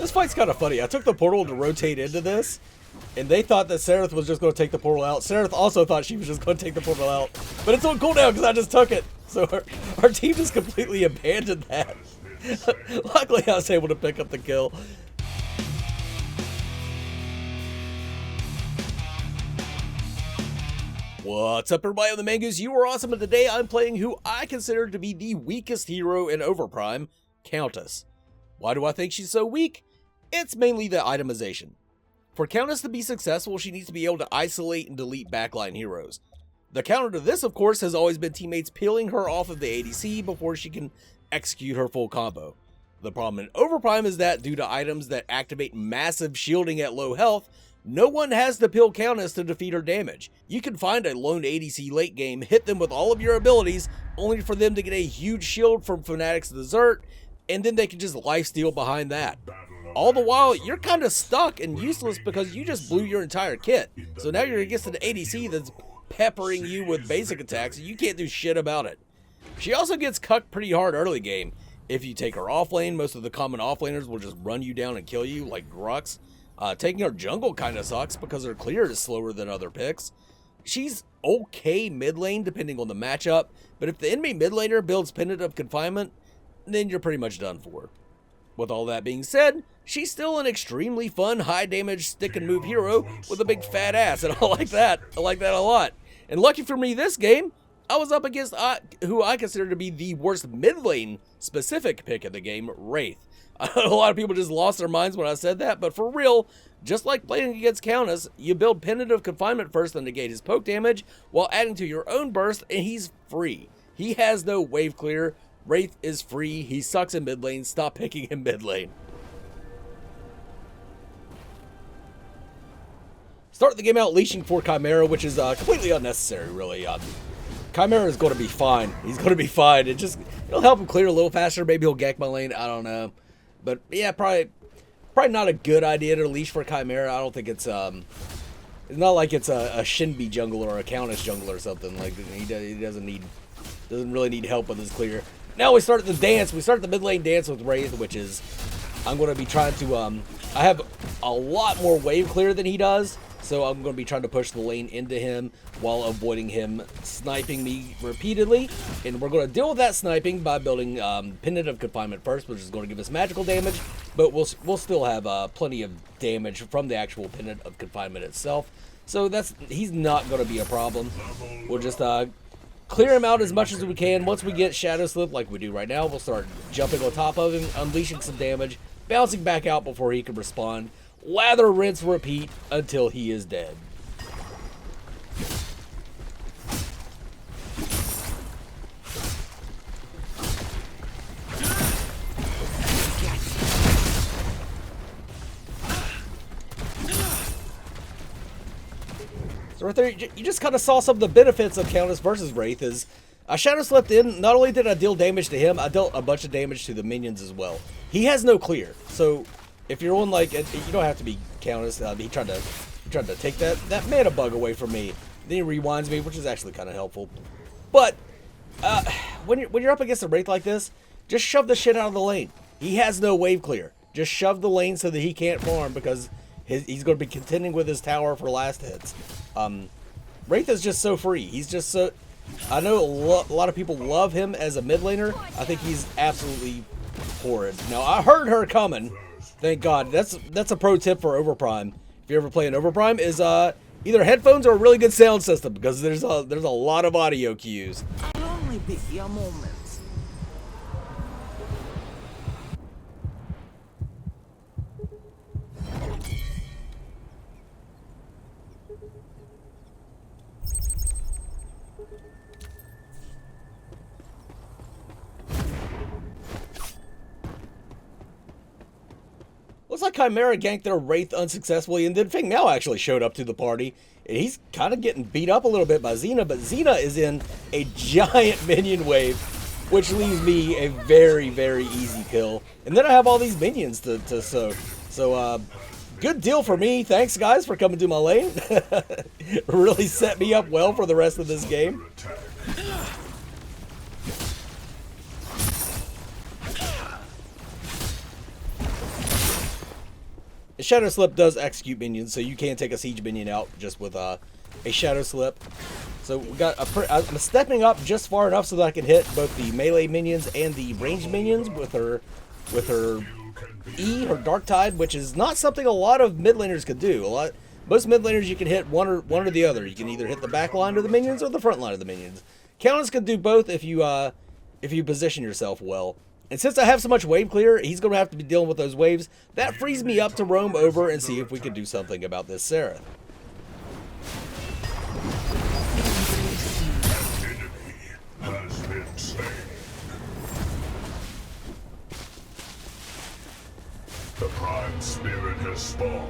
This fight's kind of funny. I took the portal to rotate into this, and they thought that Seraph was just going to take the portal out. Seraph also thought she was just going to take the portal out, but it's on cooldown because I just took it. So our team just completely abandoned that. Luckily, I was able to pick up the kill. What's up, everybody? I'm the Mangoose. You are awesome, and today I'm playing who I consider to be the weakest hero in Overprime, Countess. Why do I think she's so weak? It's mainly the itemization. For Countess to be successful, she needs to be able to isolate and delete backline heroes. The counter to this, of course, has always been teammates peeling her off of the ADC before she can execute her full combo. The problem in Overprime is that due to items that activate massive shielding at low health, no one has to peel Countess to defeat her damage. You can find a lone ADC late game, hit them with all of your abilities, only for them to get a huge shield from Fnatic's Desert, and then they can just lifesteal behind that. All the while, you're kind of stuck and useless because you just blew your entire kit. So now you're against an ADC that's peppering you with basic attacks, and you can't do shit about it. She also gets cucked pretty hard early game. If you take her off lane, most of the common offlaners will just run you down and kill you, like Grux. Taking her jungle kind of sucks because her clear is slower than other picks. She's okay mid lane depending on the matchup, but if the enemy mid laner builds Pendant of Confinement, then you're pretty much done for. With all that being said, she's still an extremely fun, high damage stick and move hero with a big fat ass, and I like that. I like that a lot. And lucky for me this game, I was up against who I consider to be the worst mid lane specific pick of the game, Wraith. A lot of people just lost their minds when I said that, but for real, just like playing against Countess, you build Pendant of Confinement first to negate his poke damage, while adding to your own burst, and he's free. He has no wave clear. Wraith is free. He sucks in mid lane. Stop picking him mid lane. Start the game out leashing for Chimera, which is completely unnecessary, really. Chimera is going to be fine. He's going to be fine. It'll help him clear a little faster. Maybe he'll gank my lane. I don't know. But yeah, probably not a good idea to leash for Chimera. I don't think it's not like it's a Shinbi jungler or a Countess jungler or something. Like he doesn't really need help with his clear. Now we start the dance. We start the mid lane dance with Wraith, which is I'm going to be trying to I have a lot more wave clear than he does. So I'm going to be trying to push the lane into him while avoiding him sniping me repeatedly. And we're going to deal with that sniping by building Pendant of Confinement first, which is going to give us magical damage. But we'll still have plenty of damage from the actual Pendant of Confinement itself. So he's not going to be a problem. We'll just clear him out as much as we can. Once we get Shadow Slip like we do right now, we'll start jumping on top of him, unleashing some damage, bouncing back out before he can respond. Lather, rinse, repeat until he is dead. So right there, you just kind of saw some of the benefits of Countess versus Wraith. Is I Shadow Slept in. Not only did I deal damage to him, I dealt a bunch of damage to the minions as well. He has no clear, so if you're on like, you don't have to be Countess. He tried to take that mana bug away from me. Then he rewinds me, which is actually kind of helpful. But when you're up against a Wraith like this, just shove the shit out of the lane. He has no wave clear. Just shove the lane so that he can't farm because he's going to be contending with his tower for last hits. Wraith is just so free. He's just so. I know a lot of people love him as a mid laner. I think he's absolutely horrid. Now I heard her coming. Thank God. That's a pro tip for Overprime. If you ever play an Overprime, is either headphones or a really good sound system because there's a lot of audio cues. I'll only be a moment. Looks like Chimera ganked their Wraith unsuccessfully, and then Feng Mao actually showed up to the party. And he's kind of getting beat up a little bit by Xena, but Xena is in a giant minion wave, which leaves me a very, very easy kill. And then I have all these minions to soak. So, good deal for me. Thanks, guys, for coming to my lane. Really set me up well for the rest of this game. Shadow Slip does execute minions, so you can take a siege minion out just with a Shadow Slip. So we got I'm stepping up just far enough so that I can hit both the melee minions and the ranged minions with her E, her Dark Tide, which is not something a lot of mid laners could do. Most mid laners you can hit one or the other. You can either hit the back line of the minions or the front line of the minions. Countess can do both if you position yourself well. And since I have so much wave clear, he's going to have to be dealing with those waves. That frees me up to roam over and see if we can do something about this Seraph. Has been slain. The Prime Spirit has spawned.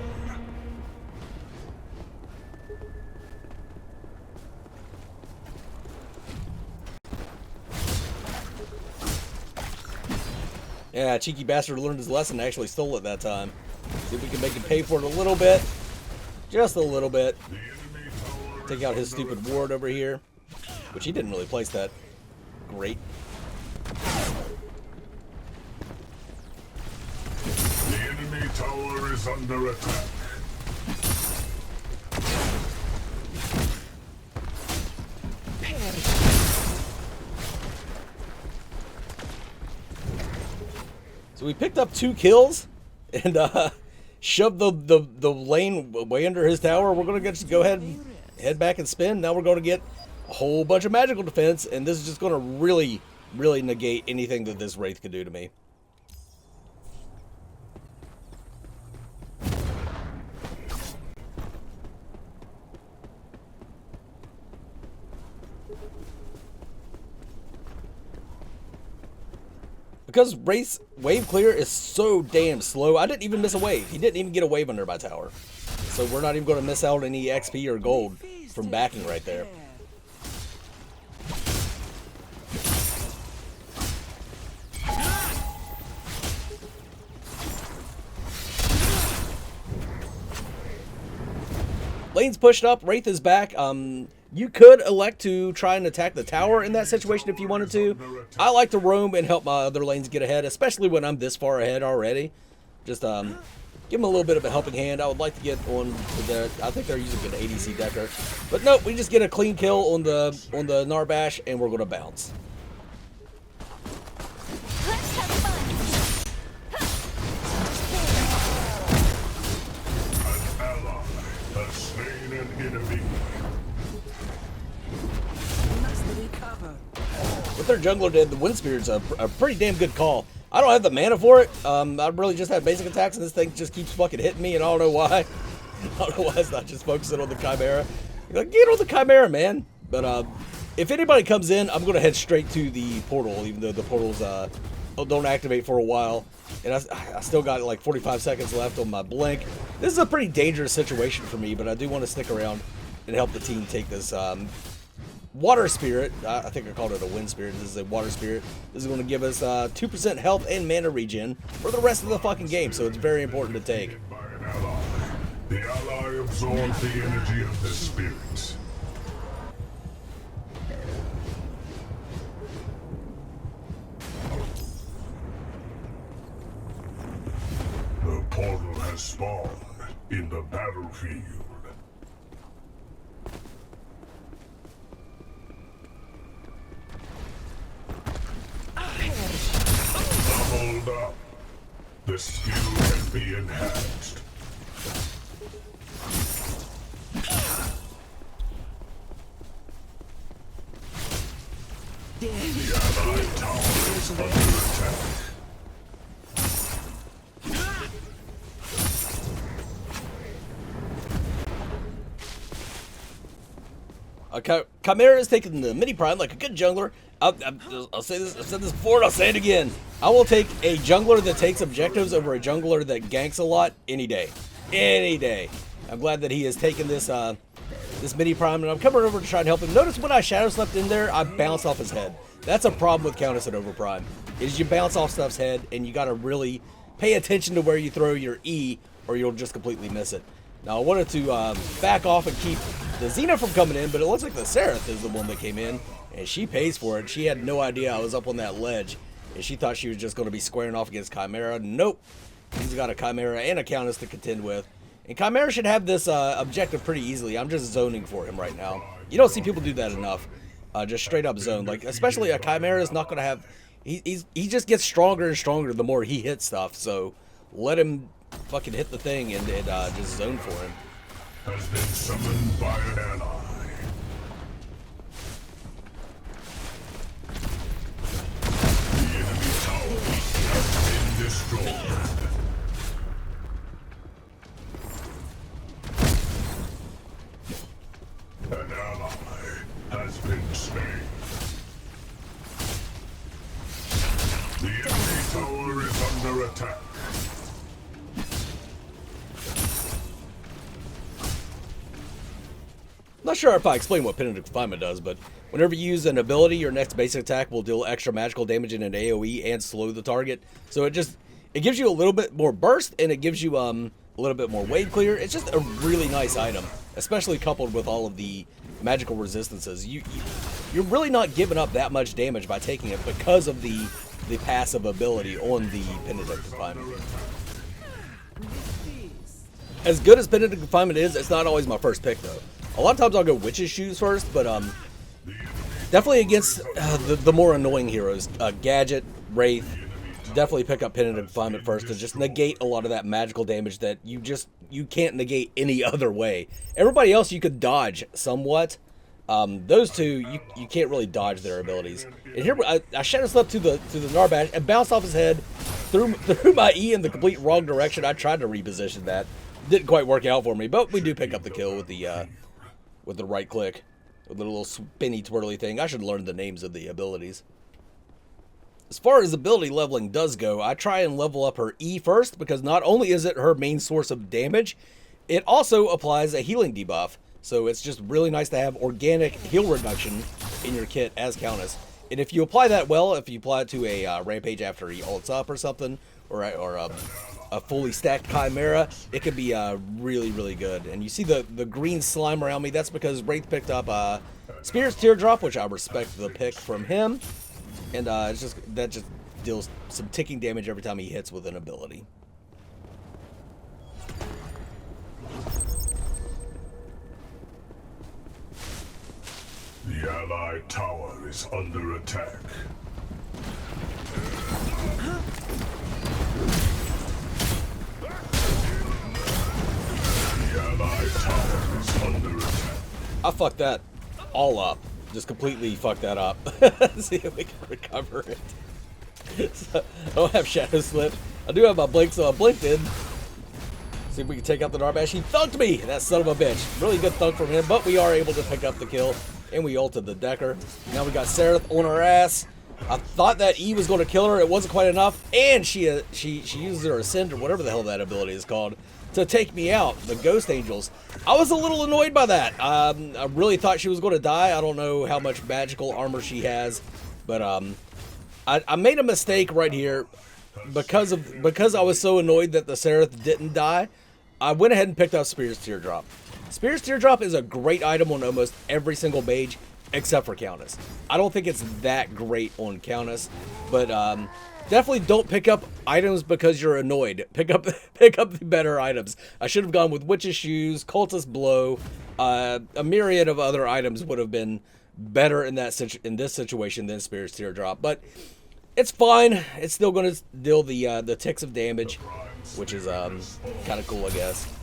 Yeah, cheeky bastard learned his lesson and actually stole it that time. See if we can make him pay for it a little bit. Just a little bit. Take out his stupid ward over here. Which he didn't really place that great. The enemy tower is under attack. So we picked up 2 kills and shoved the lane way under his tower. We're gonna go ahead and head back and spin. Now we're gonna get a whole bunch of magical defense, and this is just gonna really negate anything that this Wraith could do to me. Because Wraith's wave clear is so damn slow, I didn't even miss a wave. He didn't even get a wave under my tower. So we're not even going to miss out any XP or gold from backing right there. Lane's pushed up, Wraith is back. You could elect to try and attack the tower in that situation if you wanted to. I like to roam and help my other lanes get ahead, especially when I'm this far ahead already. Just give them a little bit of a helping hand. I would like to get on the. I think they're using an ADC decker, but nope. We just get a clean kill on the Narbash, and we're gonna bounce. Let's have fun. An ally has slain an enemy. What their jungler did, the Wind Spirit's a pretty damn good call. I don't have the mana for it. I really just have basic attacks, and this thing just keeps fucking hitting me, and I don't know why. I don't know why it's not just focusing on the Chimera. You're like, get on the Chimera, man. But if anybody comes in, I'm going to head straight to the portal, even though the portals don't activate for a while. And I still got like 45 seconds left on my blink. This is a pretty dangerous situation for me, but I do want to stick around and help the team take this Water Spirit. I think I called it a Wind Spirit. This is a Water Spirit. This is going to give us 2% health and mana regen for the rest of the fucking game, so it's very important to take. By an ally. The ally absorbs the energy of the spirits. The portal has spawned in the battlefield. Hold up. The skill can be enhanced. The allied tower is under attack. Chimera is taking the mini prime like a good jungler. I'll say this. I've said this before, and I'll say it again. I will take a jungler that takes objectives over a jungler that ganks a lot any day. Any day. I'm glad that he has taken this this mini prime, and I'm coming over to try and help him. Notice when I shadow slept in there, I bounced off his head. That's a problem with Countess at Overprime. Is you bounce off stuff's head, and you got to really pay attention to where you throw your E, or you'll just completely miss it. Now, I wanted to back off and keep the Xena from coming in, but it looks like the Seraph is the one that came in, and she pays for it. She had no idea I was up on that ledge, and she thought she was just going to be squaring off against Chimera. Nope. He's got a Chimera and a Countess to contend with. And Chimera should have this objective pretty easily. I'm just zoning for him right now. You don't see people do that enough. Just straight up zone. Like, especially a Chimera is not going to have... He just gets stronger and stronger the more he hits stuff. So let him fucking hit the thing and just zone for him. Has been summoned by an ally. The enemy tower has been destroyed. An ally has been slain. The enemy tower is under attack. Not sure if I explain what Penitent Confinement does, but whenever you use an ability, your next basic attack will deal extra magical damage in an AoE and slow the target. So it gives you a little bit more burst, and it gives you a little bit more wave clear. It's just a really nice item, especially coupled with all of the magical resistances. You're really not giving up that much damage by taking it because of the passive ability on the Penitent Confinement. As good as Penitent Confinement is, it's not always my first pick though. A lot of times I'll go Witch's Shoes first, but definitely against the more annoying heroes. Gadget, Wraith, definitely pick up Penitent Confinement first to just negate a lot of that magical damage that you can't negate any other way. Everybody else you could dodge somewhat. Those two, you can't really dodge their abilities. And here I Shadow Slept to the Narbash and bounced off his head, threw my E in the complete wrong direction. I tried to reposition that. Didn't quite work out for me, but we do pick up the kill with the right click, with the little spinny twirly thing. I should learn the names of the abilities. As far as ability leveling does go, I try and level up her E first, because not only is it her main source of damage, it also applies a healing debuff. So it's just really nice to have organic heal reduction in your kit as Countess. And if you apply that well, if you apply it to a Rampage after he ults up or something, or a fully stacked Chimera, it could be really, really good. And you see the green slime around me, that's because Wraith picked up Spirit's Teardrop, which I respect the pick from him. And that just deals some ticking damage every time he hits with an ability. The Allied tower is under attack. The Allied tower is under attack. I fucked that all up. Just completely fucked that up. See if we can recover it. So, I don't have Shadow Slip. I do have my Blink, so I blinked in. See if we can take out the Narbash. He thunked me! That son of a bitch. Really good thunk from him, but we are able to pick up the kill. And we ulted the Decker. Now we got Seraph on her ass. I thought that E was going to kill her. It wasn't quite enough. And she uses her Ascend, or whatever the hell that ability is called, to take me out. The Ghost Angels. I was a little annoyed by that. I really thought she was going to die. I don't know how much magical armor she has. But I made a mistake right here. Because I was so annoyed that the Seraph didn't die, I went ahead and picked up Spirit's Teardrop. Spirit's Teardrop is a great item on almost every single mage, except for Countess. I don't think it's that great on Countess, but definitely don't pick up items because you're annoyed. Pick up the better items. I should have gone with Witch's Shoes, Cultist Blow, a myriad of other items would have been better in this situation than Spirit's Teardrop, but it's fine. It's still going to deal the ticks of damage, which is kind of cool, I guess.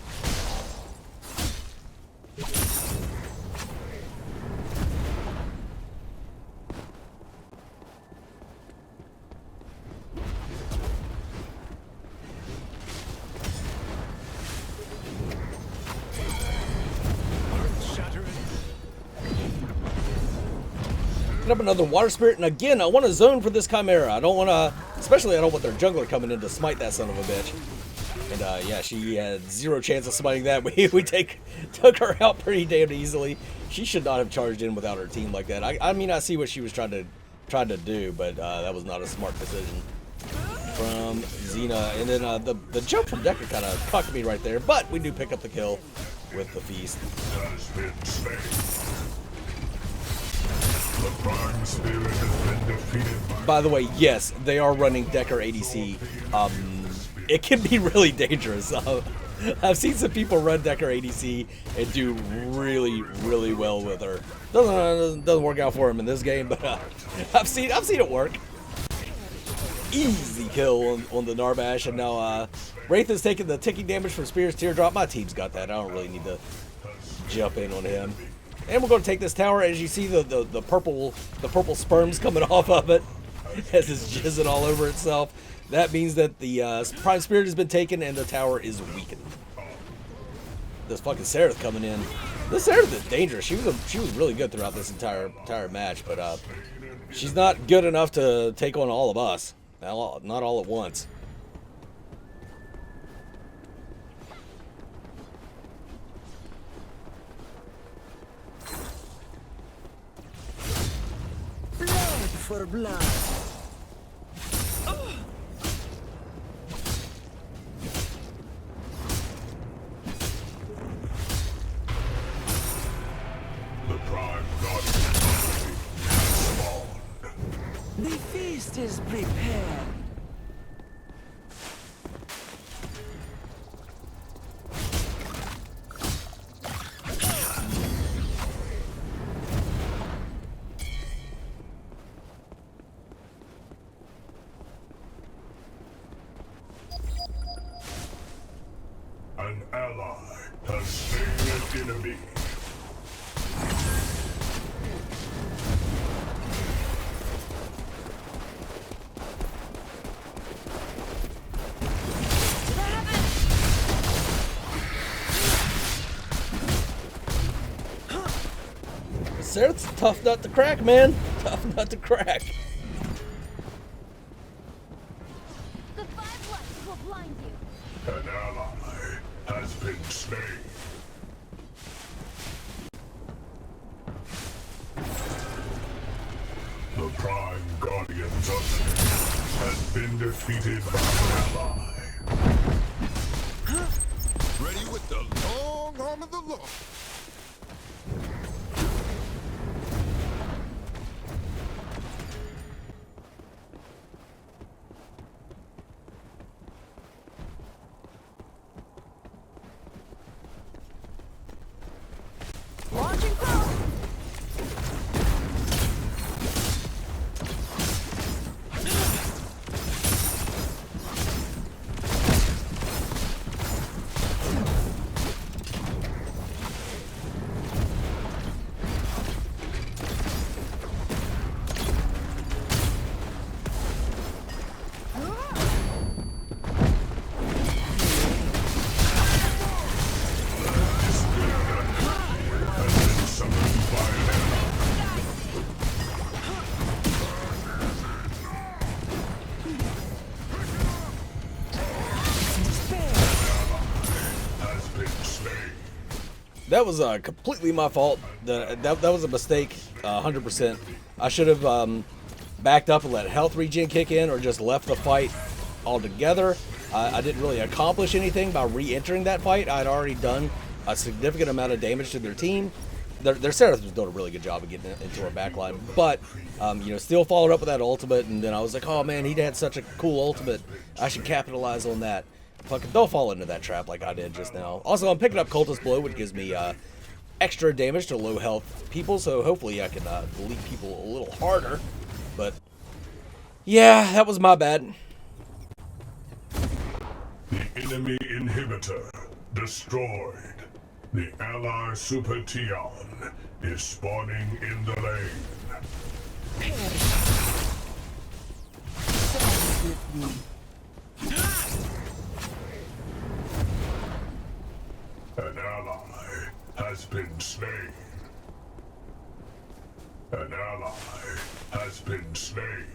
Pick up another Water Spirit, and again, I want to zone for this Chimera. I don't want to, especially I don't want their jungler coming in to smite that son of a bitch. And yeah, she had zero chance of smiting that. We took her out pretty damn easily. She should not have charged in without her team like that. I mean, I see what she was trying to do, but that was not a smart decision from Xena. And then the jump from Decker kind of cocked me right there, but we do pick up the kill with the feast. The Prime Spirit has been defeated By the way, yes, they are running Decker ADC. it can be really dangerous. I've seen some people run Decker ADC and do really, really well with her. Doesn't work out for him in this game, but I've seen it work. Easy kill on the Narbash, and now Wraith is taking the ticking damage from Spear's Teardrop. My team's got that. I don't really need to jump in on him. And we're going to take this tower. As you see, the purple sperms coming off of it as it's jizzing all over itself. That means that the Prime Spirit has been taken and the tower is weakened. This fucking Seraph coming in. This Seraph is dangerous. She was really good throughout this entire match, but she's not good enough to take on all of us. Not all at once. Blood for blood. The Prime Guardian spawned. The feast is prepared. An ally has slain an enemy. Seraph's a tough nut to crack, man. Tough nut to crack. The five lights will blind you. An ally has been slain. The Prime Guardian's ultimate has been defeated by an ally. Ready with the long arm of the law. Launching cross. Summoned by an ally. Has been slain. That was completely my fault. That was a mistake, 100%. I should have backed up and let health regen kick in, or just left the fight altogether. I didn't really accomplish anything by re-entering that fight. I'd already done a significant amount of damage to their team. Their Seraphs was doing a really good job of getting into our backline, but still followed up with that ultimate, and then I was like, oh man, he had such a cool ultimate. I should capitalize on that. Fucking don't fall into that trap like I did just now. Also, I'm picking up Cultist Blow, which gives me extra damage to low health people, so hopefully I can delete people a little harder. But yeah, that was my bad. The enemy inhibitor destroyed. The ally Super Tion is spawning in the lane. With me. An ally has been slain. An ally has been slain.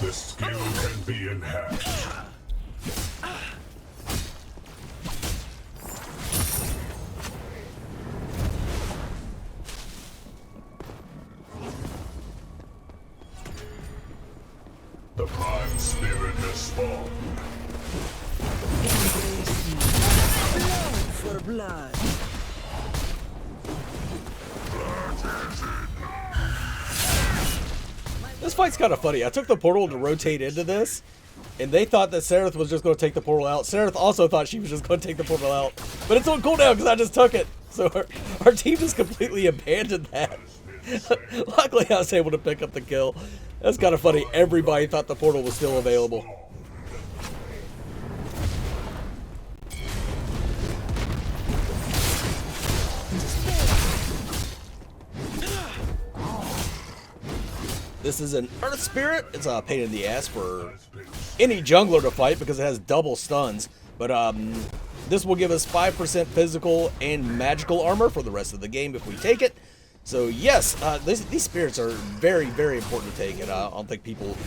The skill can be enhanced. The Prime Spirit has spawned. Embrace me. Blood for blood. This fight's kind of funny. I took the portal to rotate into this, and they thought that Seraph was just going to take the portal out. Seraph also thought she was just going to take the portal out, but it's on cooldown because I just took it. So our team just completely abandoned that. Luckily, I was able to pick up the kill. That's kind of funny. Everybody thought the portal was still available. This is an Earth Spirit. It's a pain in the ass for any jungler to fight because it has double stuns. But this will give us 5% physical and magical armor for the rest of the game if we take it. So yes, these spirits are very, very important to take, and I don't think people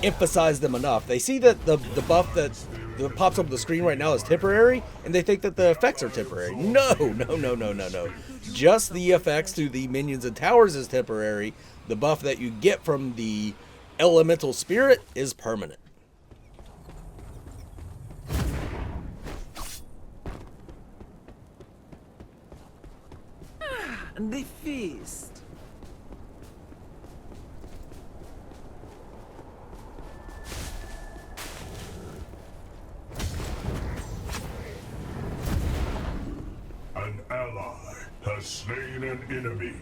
emphasize them enough. They see that the buff that pops up on the screen right now is temporary, and they think that the effects are temporary. No, no, no, no, no, no. Just the effects to the minions and towers is temporary. The buff that you get from the elemental spirit is permanent. And the feast. An ally has slain an enemy.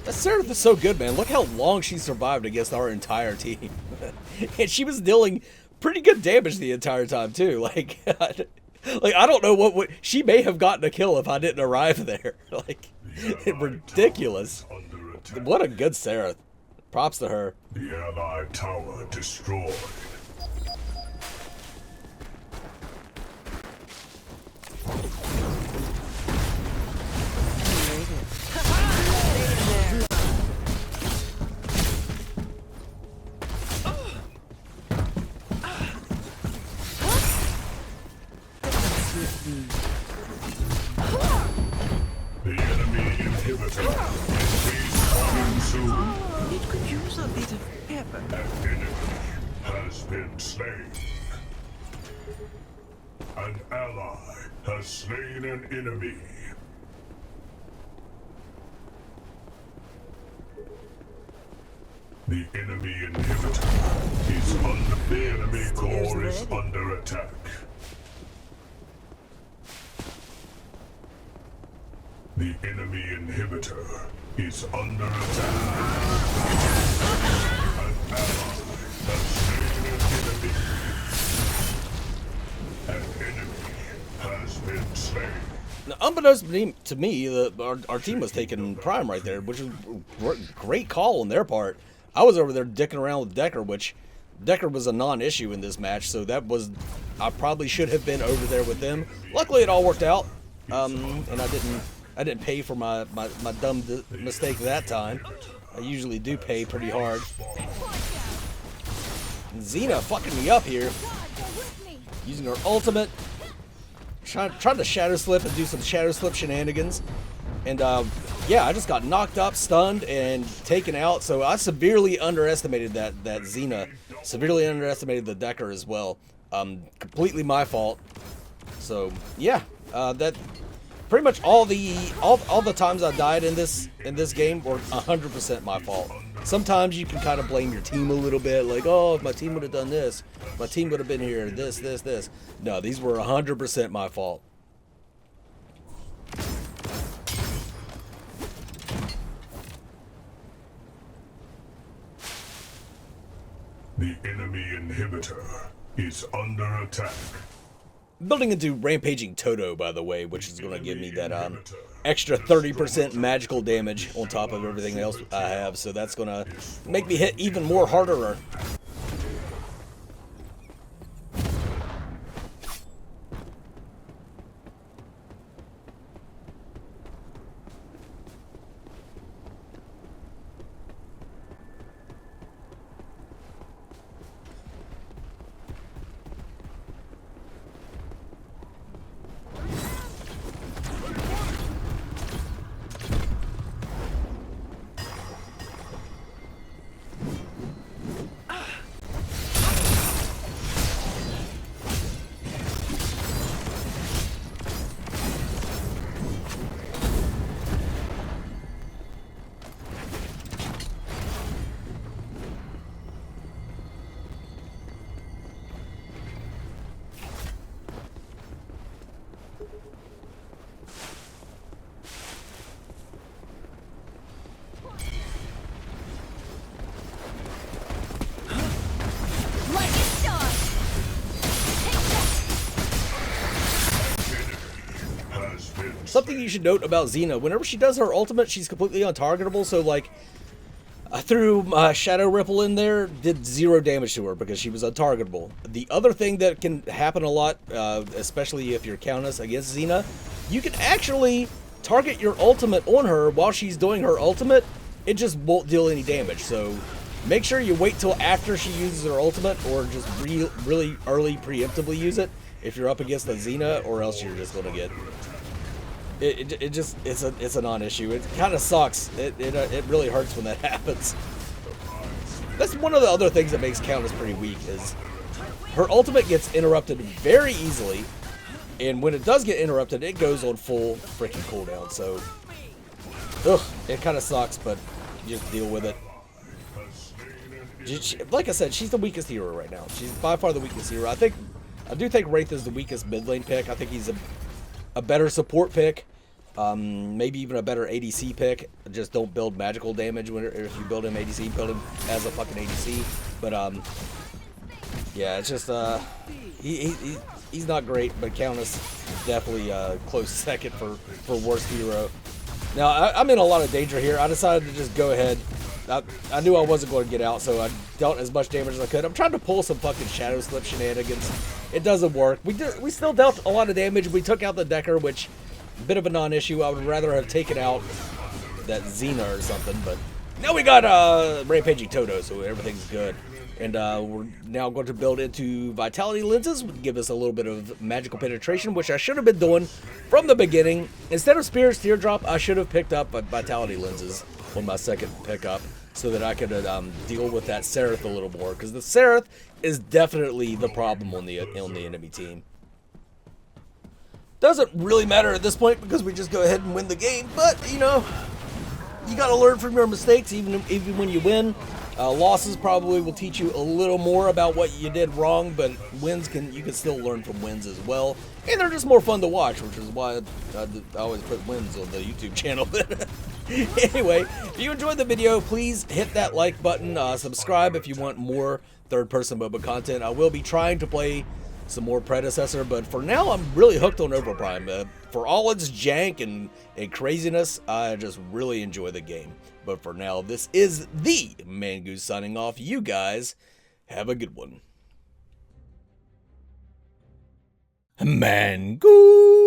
That Seraph is so good, man. Look how long she survived against our entire team. And she was dealing pretty good damage the entire time, too. Like I don't know what she may have gotten a kill if I didn't arrive there. Like, ridiculous. What a good Seraph. Props to her. The allied tower destroyed. The enemy inhibitor is coming soon. It could use a bit of pepper. An enemy has been slain. An ally has slain an enemy. The enemy inhibitor is under. The enemy core is under attack. The enemy inhibitor is under attack. An ally has slain an enemy. An enemy has been slain. Now, unbeknownst to me, our team was taking Prime right there, which is a great call on their part. I was over there dicking around with Decker, which Decker was a non-issue in this match, so I probably should have been over there with them. Luckily, it all worked out, and I didn't pay for my dumb mistake that time. I usually do pay pretty hard. And Xena fucking me up here, using her ultimate, trying to shadow slip and do some shadow slip shenanigans. And yeah, I just got knocked up, stunned, and taken out. So I severely underestimated that Xena. Severely underestimated the Decker as well. Completely my fault. So yeah, that pretty much all the times I died in this game were 100% my fault. Sometimes you can kind of blame your team a little bit, like, oh, if my team would have done this, my team would have been here, this. No, these were 100% my fault. The enemy inhibitor is under attack. Building into Rampaging Toto, by the way, which is going to give me that extra 30% magical damage on top of everything else I have, so that's gonna make me hit even more harder. Like a star. Take that. Has been Something you should note about Xena, whenever she does her ultimate, she's completely untargetable, so like, I threw Shadow Ripple in there, did 0 damage to her because she was untargetable. The other thing that can happen a lot, especially if you're Countess against Xena, you can actually target your ultimate on her while she's doing her ultimate. It just won't deal any damage, so make sure you wait till after she uses her ultimate, or just really early preemptively use it if you're up against a Xena, or else you're just gonna get... It's a non-issue. It kind of sucks. It really hurts when that happens. That's one of the other things that makes Countess pretty weak, is her ultimate gets interrupted very easily, and when it does get interrupted, it goes on full freaking cooldown. So, it kind of sucks, but you just deal with it. Like I said, she's the weakest hero right now. She's by far the weakest hero. I do think Wraith is the weakest mid lane pick. I think he's a better support pick, maybe even a better ADC pick. Just don't build magical damage if you build him ADC. Build him as a fucking ADC. But yeah, it's just he's not great. But Countess is definitely a close second for worst hero. Now I'm in a lot of danger here. I decided to just go ahead. I knew I wasn't going to get out, so I dealt as much damage as I could. I'm trying to pull some fucking Shadow Slip shenanigans. It doesn't work. We still dealt a lot of damage. We took out the Decker, which a bit of a non-issue. I would rather have taken out that Xena or something, but now we got Rampaging Toto, so everything's good. And we're now going to build into Vitality Lenses, which give us a little bit of magical penetration, which I should have been doing from the beginning. Instead of Spirit's Teardrop, I should have picked up Vitality Lenses on my second pickup, so that I could deal with that Seraph a little more, because the Seraph is definitely the problem on the enemy team. Doesn't really matter at this point because we just go ahead and win the game, but you know, you got to learn from your mistakes even when you win. Losses probably will teach you a little more about what you did wrong, but you can still learn from wins as well, and they're just more fun to watch, which is why I always put wins on the YouTube channel. Anyway, if you enjoyed the video, please hit that like button, subscribe if you want more third-person MOBA content. I will be trying to play some more Predecessor, but for now I'm really hooked on Overprime. For all its jank and craziness, I just really enjoy the game. But for now, this is the Mangoose signing off. You guys have a good one. Mangoose!